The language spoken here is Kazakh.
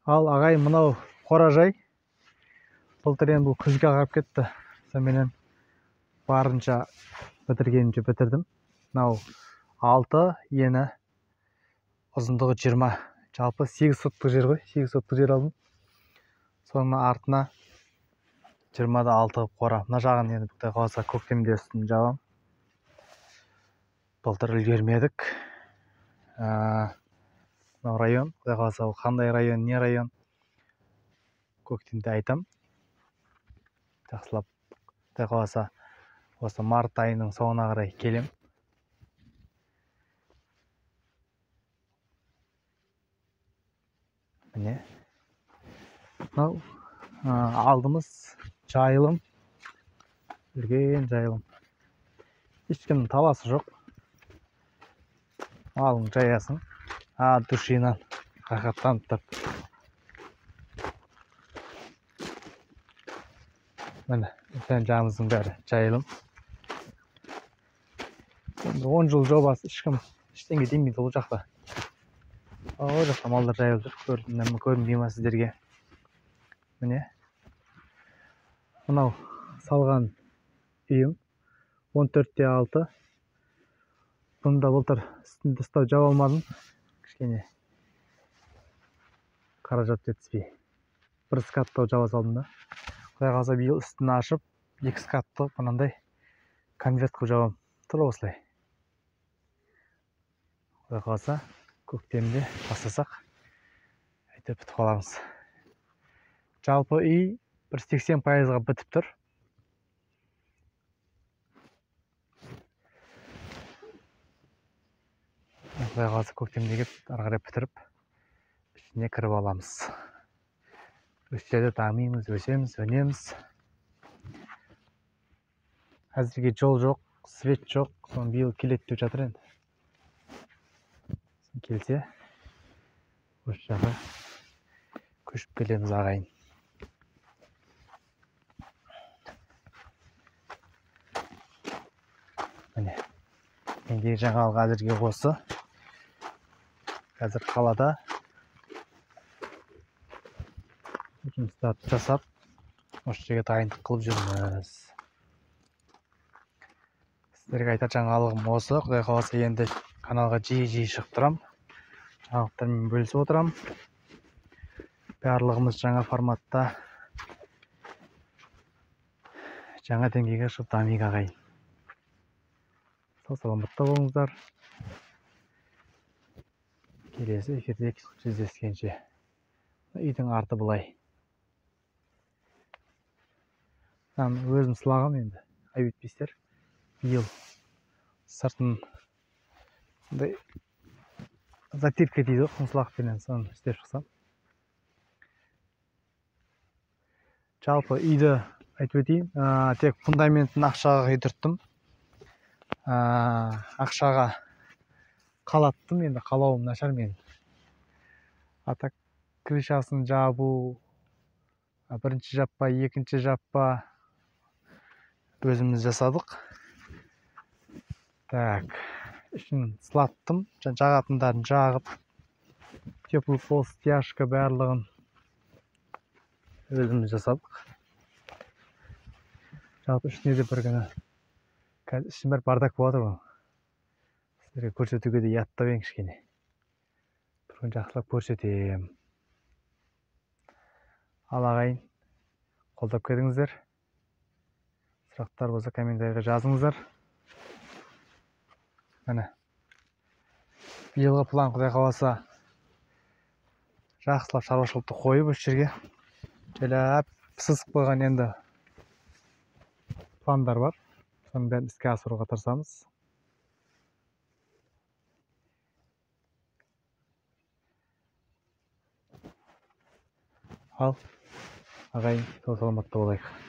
Ал ағай, мынау қоражай. Былтыр енді бұл күзге ағарып кетті. Сонымен барынша бітіргенімше бітірдім. Мынау 6 ені, ұзындығы 20. Жалпы 8 соттық жер ғой. 8 соттық жер алдым. Соның артына 20-да 6 қора. Мына жағын енді Құдай қаласа көктемде үстін жабам. Былтыр үлгермедік. Мынау район, Құдай қаласа ол қандай район, не район? Көктемде айтам. Жақсылап, Құдай қаласа осы март айының соңына қарай келем. Міне. Мынау алдымыз жайылым. Үлкен жайылым. Ешкімнің таласы жоқ. Малың жаясың. Душинан рахаттанып тұрып. Міне, жағымыздың бәрі жайылым. 10 жыл жобасы ешкім ештеңе демейді ол жақта. Ол жақта малдар жайылып жүр. Көрінбей ма сіздерге? Міне. Мынау салған үйім 14-те 6. Бұнда былтыр үстінде ұстап жаба алмадым. Кішкене қаражат жетіспей. Бір скаттау жаба салдым да. Құдай қаласа биыл үстін ашып, 2 скатты мынандай конверт қылып жабам. Тұр осылай. Құдай қаласа көктемде бастасақ, әйтеп бітіп қаламыз. Жалпы үй 80%-ға бітіп тұр. Құдай қаласа көктемде кеп, ары қарай бітіріп, ішіне кіріп аламыз. Осы жерде дамимыз, өсеміз, өнеміз. Әзірге жол жоқ, свет жоқ. Соны биыл келеді деп жатыр енді. Келсе, осы жаққа көшіп келеміз ағайын. Міне, менде жаңалық әзірге осы. Қазір қалада жұмыстарды жасап, осы жерге дайындық қылып жүрміз. Сіздерге айтар жаңалығым осы. Құдай қаласа енді каналға жиі шығып тұрам. Жаңалықтармен бөлісіп отырам. Барлығымыз жаңа форматта, жаңа деңгейге шығып дамиық ағайын. Сау саламатта болыңыздар. Келесі эфирде жүздескенше. Үйдің арты былай. Өзім сылағам енді. Айбетпейсіздер. Биыл сыртын затирка дейді, құмсылақпенен соны істеп шықсам. Жалпы үйді айтып өтейін, тек фундаментін ақшаға құйдырттым. Ақшаға қалаттым, енді қалауым нашар мен. Ата крышасын жабу, бірінші жаппа, екінші жаппа өзіміз жасадық. Так, ішін сылаттым, жағатындарын жағып, теплый пол, стяжка барлығын өзіміз жасадық. Жалпы ішіне де бір күні қазір ішін бәрі бардак болады ғой. Сіздерге көрсетуге де яттап ең кішкене. Бір күн жақсылап көрсетем. Ал ағайын, қолдап келдіңіздер. Сұрақтар болса комментарийға жазыңыздар. Міне, биылғы план Құдай қаласа жақсылап шаруашылықты қойып осы жерге жайлап сызып қойған енді пландар бар. Соның бәрін іске асыруға тырысамыз. Ал ағайын, сау саламатта болайық.